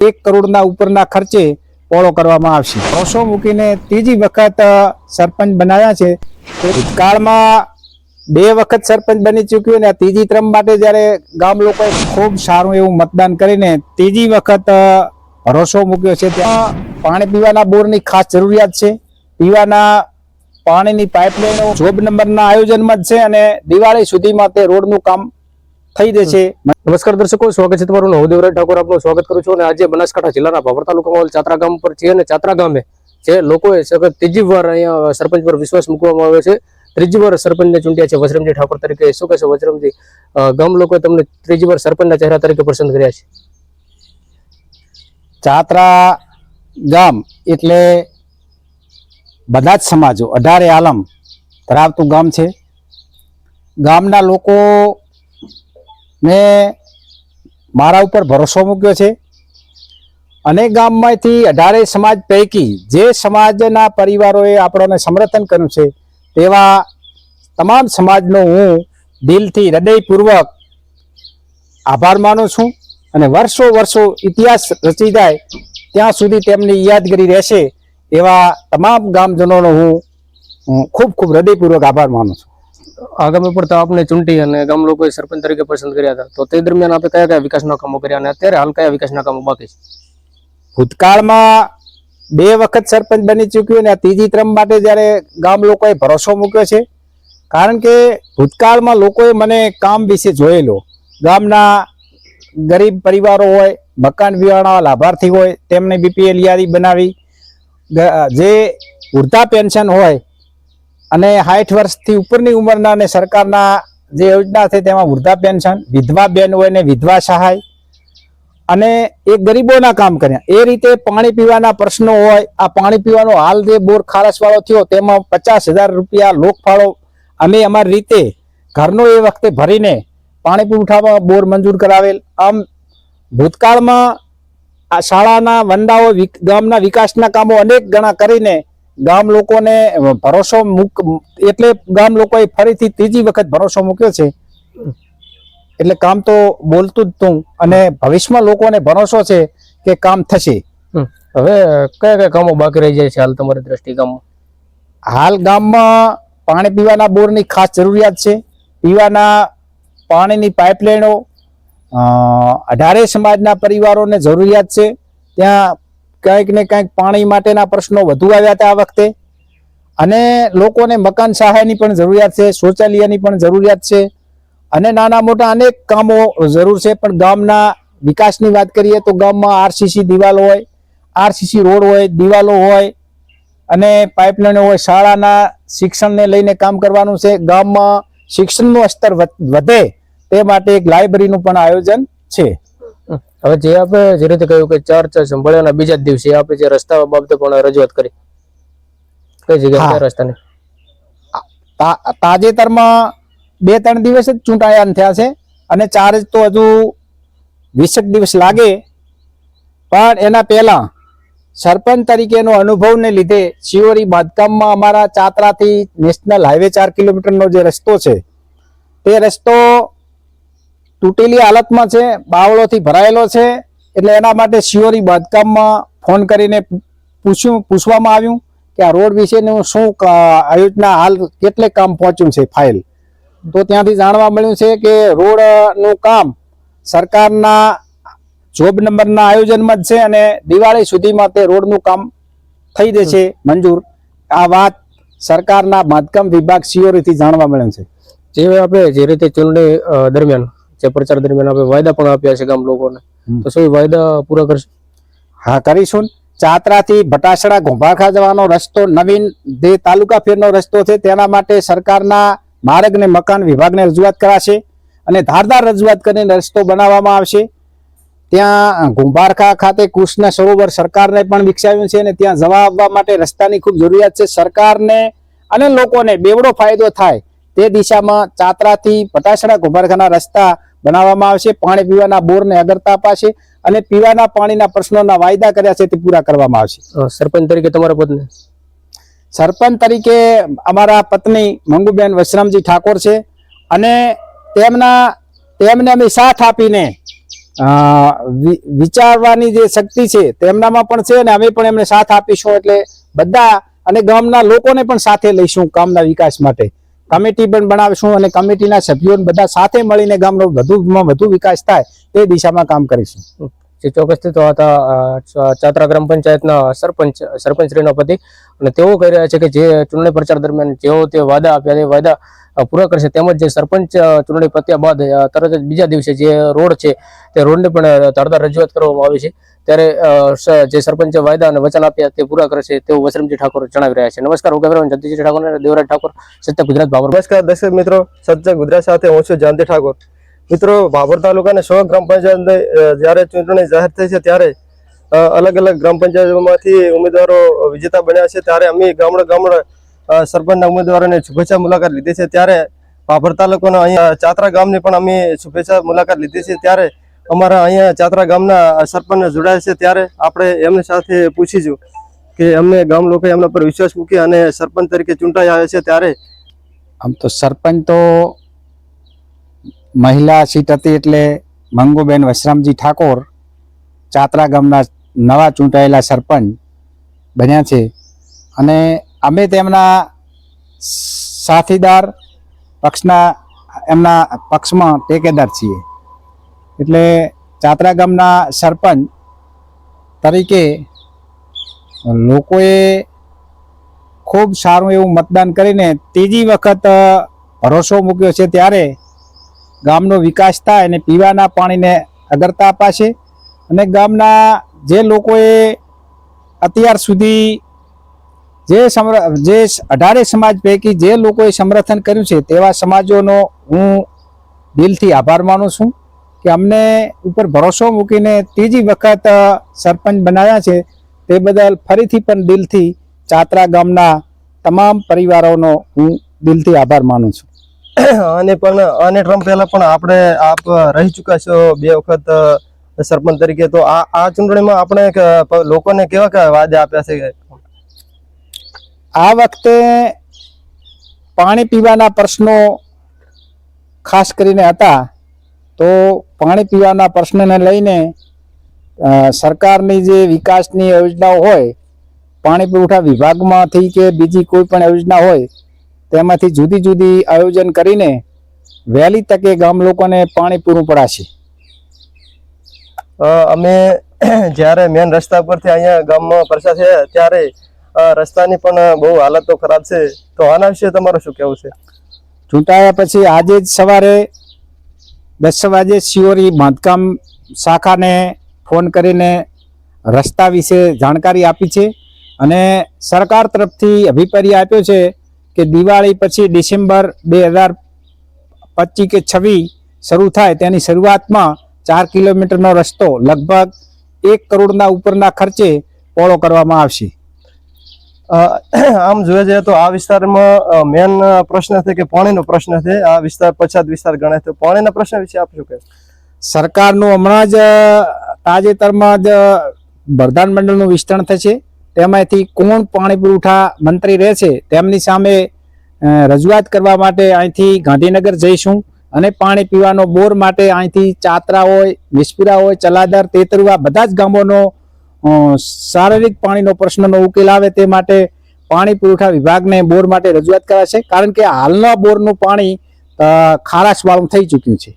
1 કરોડના ઉપરના ખર્ચે પોળો કરવામાં આવશે। વર્ષો મૂકીને ત્રીજી વખત સરપંચ બનાવ્યા છે। ભૂતકાળમાં 2 વખત સરપંચ બની ચૂક્યું અને ત્રીજી ટર્મ માટે જ્યારે ગામ લોકોએ ખૂબ સારું એવું મતદાન કરીને ત્રીજી વખત ભરોસો મૂક્યો છે। ત્યાં પાણી પીવાના બોરની ખાસ જરૂરિયાત છે। પીવાના પાણીની પાઇપલાઇનો જોબ નંબરના આયોજનમાં જ છે અને દિવાળી સુધીમાં તે રોડનું કામ થઈ જશે। નમસ્કાર દર્શકો, સ્વાગત છે તમારું। હું દેવરાજ ઠાકોર આપનું સ્વાગત કરું છું અને આજે બનાસકાંઠા જિલ્લાના ભાભર તાલુકામાં આવેલ ચાત્રા ગામ પર છે અને ચાત્રા ગામે જે લોકોએ સતત ત્રીજી વાર અહીંયા સરપંચ પર વિશ્વાસ મૂકવામાં આવ્યો છે। ત્રીજી વાર સરપંચને ચૂંટ્યા છે વજરમજી ઠાકોર તરીકે। શું કહેશો વજરમજી, ગામ લોકોએ તમને ત્રીજી વાર સરપંચના ચહેરા તરીકે પસંદ કર્યા છે? ચાત્રા ગામ એટલે બધા જ સમાજો 18 આલમ ધરાવતું ગામ છે। ગામના લોકો મેં મારા ઉપર ભરોસો મૂક્યો છે અને ગામમાંથી 18 સમાજ પૈકી જે સમાજના પરિવારોએ આપણને સમર્થન કર્યું છે તેવા તમામ સમાજનો હું દિલથી હૃદયપૂર્વક આભાર માનું છું અને વર્ષો ઇતિહાસ રચી જાય ત્યાં સુધી તેમની યાદગીરી રહેશે એવા તમામ ગામજનોનો હું ખૂબ હૃદયપૂર્વક આભાર માનું છું। આગામી પર તો આપને ચૂંટી અને ગામ લોકોએ સરપંચ તરીકે પસંદ કર્યા હતા, તો તે દરમિયાન આપણે કયા કયા વિકાસના કામો કર્યા અને અત્યારે હાલ કયા વિકાસના કામો બાકી છે? ભૂતકાળમાં 2 વખત સરપંચ બની ચૂક્યું અને ત્રીજી ટર્મ માટે જ્યારે ગામ લોકોએ ભરોસો મૂક્યો છે, કારણ કે ભૂતકાળમાં લોકોએ મને કામ વિશે જોયેલો। ગામના ગરીબ પરિવારો હોય, મકાન વિહોણા લાભાર્થી હોય, તેમને બીપીએલ યાદી બનાવી, જે વૃદ્ધા પેન્શન હોય અને 60 વર્ષથી ઉપરની ઉંમરના અને સરકારના જે યોજના છે તેમાં વૃદ્ધા પેન્શન, વિધવા બેન હોય ને વિધવા સહાય અને એ ગરીબોના કામ કર્યા। એ રીતે પાણી પીવાના પ્રશ્નો હોય, આ પાણી પીવાનો હાલ જે બોર ખારસવાળો થયો તેમાં 50,000 રૂપિયા લોકફાળો અમે અમારી રીતે ઘરનો એ વખતે ભરીને પાણી ઉઠાવવા બોર મંજૂર કરાવેલ। આમ ભૂતકાળમાં આ શાળાના વંડાઓ, ગામના વિકાસના કામો અનેક ગણા કરીને ગામ લોકોને ભરોસો એટલે ગામ લોકોએ ફરીથી ત્રીજી વખત ભરોસો મૂક્યો છે। એટલે કામ તો બોલતું જ તું અને ભવિષ્યમાં લોકોને ભરોસો છે કે કામ થશે। હવે કયા કયા કામો બાકી રહી જાય છે હાલ તમારી દ્રષ્ટિ ગામમાં? હાલ ગામમાં પાણી પીવાના બોરની ખાસ જરૂરિયાત છે। પીવાના પાણીની પાઇપલાઇનો 18 સમાજના પરિવારોને જરૂરિયાત છે। ત્યાં કંઈક ને કંઈક પાણી માટેના પ્રશ્નો વધુ આવ્યા હતા આ વખતે અને લોકોને મકાન સહાયની પણ જરૂરિયાત છે, શૌચાલયની પણ જરૂરિયાત છે અને નાના મોટા અનેક કામો જરૂર છે। પણ ગામના વિકાસની વાત કરીએ તો ગામમાં આરસીસી દિવાલો હોય, આરસીસી રોડ હોય, દિવાલો હોય અને પાઇપલાઇનો હોય। શાળાના શિક્ષણને લઈને કામ કરવાનું છે। ગામમાં શિક્ષણનું સ્તર વધે તે માટે એક લાઇબ્રેરીનું પણ આયોજન છે। હવે જે આપણે જે રીતે કહ્યું કે ચર્ચા સંભાળ્યાના બીજા જ દિવસે આપણે જે રસ્તા બાબતે પણ રજૂઆત કરી, કઈ જગ્યાએ રસ્તાને તાજેતરમાં 2-3 દિવસ જ ચૂંટાયા થયા છે અને 4 તો હજુ 20 દિવસ લાગે। પણ એના પહેલા સરપંચ તરીકેનો અનુભવને લીધે શિવોરી બાંધકામમાં અમારા ચાત્રાથી નેશનલ હાઈવે 4 કિલોમીટરનો જે રસ્તો છે તે રસ્તો તૂટેલી હાલતમાં છે, બાવળોથી ભરાયેલો છે। એટલે એના માટે શિવોરી બાંધકામમાં ફોન કરીને પૂછવામાં આવ્યું કે આ રોડ વિશેનું શું યોજના હાલ કેટલે કામ પહોંચ્યું છે ફાઇલ, તો ત્યાંથી જાણવા મળ્યું છે કે રોડનું કામ સરકારના જોબ નંબરના આયોજનમાં જ છે અને દિવાળી સુધીમાં તે રોડનું કામ થઈ જશે મંજૂર। આ વાત સરકારના બાંધકામ વિભાગ શિવોરીથી જાણવા મળ્યું છે। જે આપણે જે રીતે ચૂંટણી દરમિયાન જે પ્રચાર દરમિયાન આપણે વાયદા પણ આપ્યા છે ગામ લોકોને, તો શું વાયદા પૂરા કરશે? હા, કરીશું। ચાત્રાથી ભટાસણા ઘોંભાખા જવાનો રસ્તો, નવીન જે તાલુકા ફેરનો રસ્તો છે તેના માટે સરકારના માર્ગ ને મકાન વિભાગને રજૂઆત કરાશે અને ધારદાર રજૂઆત કરીને રસ્તો બનાવવામાં આવશે। ત્યાં ઘોંભાખા ખાતે કૃષ્ણ સરોવર સરકારને પણ વિકસાવ્યું છે અને ત્યાં જવા આવવા માટે રસ્તાની ખૂબ જરૂરિયાત છે। સરકારને અને લોકોને બેવડો ફાયદો થાય તે દિશામાં ચાત્રાથી ભટાસણા ઘોંભાખાના રસ્તા બનાવવામાં આવશે। પાણી પીવાના બોરને અગ્રતા અપાશે અને પીવાના પાણીના પ્રશ્નોના વાયદા કર્યા છે તે પૂરા કરવામાં આવશે। સરપંચ તરીકે તમારા પત્ની? સરપંચ તરીકે અમારા પત્ની મંગુબેન વશરામજી ઠાકોર છે અને તેમને અમે સાથ આપીને વિચારવાની જે શક્તિ છે તેમનામાં પણ છે અને અમે પણ એમને સાથ આપીશું. એટલે બધા અને ગામના લોકોને પણ સાથે લઈશું ગામના વિકાસ માટે. કમિટી પણ બનાવીશું અને કમિટીના સભ્યોને બધા સાથે મળીને ગામનો વધુમાં વધુ વિકાસ થાય તે દિશામાં કામ કરીશું. જે ચોક્કસથી તો હતા ચાત્રા ગ્રામ પંચાયતના સરપંચશ્રીના પતિ, અને તેઓ કહી રહ્યા છે કે જે ચૂંટણી પ્રચાર દરમિયાન જેઓ તે વાદા આપ્યા તે વાદા પૂરા કરશે. તેમજ જે સરપંચ ચૂંટણી પત્યા બાદ તરત જ બીજા દિવસે જે રોડ છે તે રોડની પણ ધડધડ રજૂઆત કરવામાં આવી છે. ત્યારે જે સરપંચે વાયદા અને વચન આપ્યા તે પૂરા કરશે તેવું વસરામજી ઠાકોર જણાવી રહ્યા છે. નમસ્કાર, હું કેમેરામેન જગદીશ ઠાકોર અને દેવરાજ ઠાકોર, સત્ય ગુજરાત ભાભર. નમસ્કાર દર્શક મિત્રો, સત્ય ગુજરાત સાથે હું છું જાનતી ઠાકોર. મિત્રો, ભાભર તાલુકાની 100 ગ્રામ પંચાયત જ્યારે ચૂંટણી જાહેર થઈ છે ત્યારે અલગ અલગ ગ્રામ પંચાયતોમાંથી ઉમેદવારો વિજેતા બન્યા છે. ત્યારે અમે ગામડે સરપંચના ઉમેદવારોની શુભેચ્છા મુલાકાત લીધી છે. ત્યારે ભાભર તાલુકાના અહીંયા ચાત્રા ગામની પણ અમે શુભેચ્છા મુલાકાત લીધી છે. ત્યારે અમારા અહીંયા ચાત્રા ગામના સરપંચ જોડાયા છે. ત્યારે આપણે એમની સાથે પૂછીશું કે અમને ગામ લોકોએ એમના પર વિશ્વાસ મૂકી અને સરપંચ તરીકે ચૂંટાઈ આવ્યા છે. ત્યારે આમ તો સરપંચ તો મહિલા સીટ હતી એટલે મંગુબેન વસરામજી ઠાકોર ચાત્રા ગામના નવા ચૂંટાયેલા સરપંચ બન્યા છે અને અમે તેમના સાથીદાર એમના પક્ષમાં ટેકેદાર છીએ. એટલે ચાત્રા ગામના સરપંચ તરીકે લોકોએ ખૂબ સારું એવું મતદાન કરીને ત્રીજી વખત ભરોસો મૂક્યો છે. ત્યારે ગામનો વિકાસ થાય અને પીવાના પાણીને અગ્રતા અપાશે. અને ગામના જે લોકોએ અત્યાર સુધી જે 18 સમાજ પૈકી જે લોકોએ સમર્થન કર્યું છે તેવા સમાજોનો હું દિલથી આભાર માનું છું કે અમને ઉપર ભરોસો મૂકીને ત્રીજી વખત સરપંચ બનાવ્યા છે. તે બદલ ફરીથી પણ દિલથી ચાત્રા ગામના તમામ પરિવારોનો હું દિલથી આભાર માનું છું. અને ટર્મ પહેલા પણ આપ રહી ચૂક્યા છો 2 વખત સરપંચ તરીકે. તો આ ચૂંટણીમાં આપણે લોકોને કેવા વાદા આપ્યા છે? આ વખતે પાણી પીવાના પ્રશ્નો ખાસ કરીને હતા. તો પાણી પીવાના પ્રશ્નને લઈને સરકારની જે વિકાસની યોજનાઓ હોય, પાણી પુરવઠા વિભાગમાંથી કે બીજી કોઈ પણ યોજના હોય તેમાંથી જુદી જુદી આયોજન કરીને વહેલી તકે ગામ લોકોને પાણી પૂરું પડાશે. અમે જ્યારે મેન રસ્તા પરથી અહીંયા ગામમાં પ્રસાર છે ત્યારે રસ્તાની પણ બહુ હાલતો ખરાબ છે. તો આના વિશે તમારું શું કહેવું છે? ચૂંટાયા પછી આજે જ સવારે 10 વાગે શિયોરી બાંધકામ શાખાને ફોન કરીને રસ્તા વિશે જાણકારી આપી છે અને સરકાર તરફથી અભિપ્રાય આપ્યો છે કે દિવાળી પછી ડિસેમ્બર 2025 કે 26 શરૂ થાય તેની શરૂઆતમાં 4 કિલોમીટરનો રસ્તો લગભગ 1 કરોડના ઉપરના ખર્ચે પહોળો કરવામાં આવશે. આમ જોવા જઈએ તો આ વિસ્તારમાં મેન પ્રશ્ન છે કે પાણીનો પ્રશ્ન છે. આ વિસ્તાર પછાત વિસ્તાર ગણાય તો પાણીના પ્રશ્ન વિશે આપ શું કહે? સરકારનું હમણાં જ તાજેતરમાં જ પ્રધાન મંડળનું વિસ્તરણ થશે. તેમાંથી કોણ પાણી પુરવઠા મંત્રી રહે છે તેમની સામે રજૂઆત કરવા માટે અહીંથી ગાંધીનગર જઈશું અને પાણી પીવાનો બોર માટે અહીંથી ચાત્રા હોય, વિસપુરા હોય, ચલાદર, તેતરવા બધા જ ગામોનો શારીરિક પાણીનો પ્રશ્નનો ઉકેલ આવે તે માટે પાણી પુરવઠા વિભાગને બોર માટે રજૂઆત કરાશે. કારણ કે હાલના બોરનું પાણી ખારાશવાળું થઈ ચૂક્યું છે.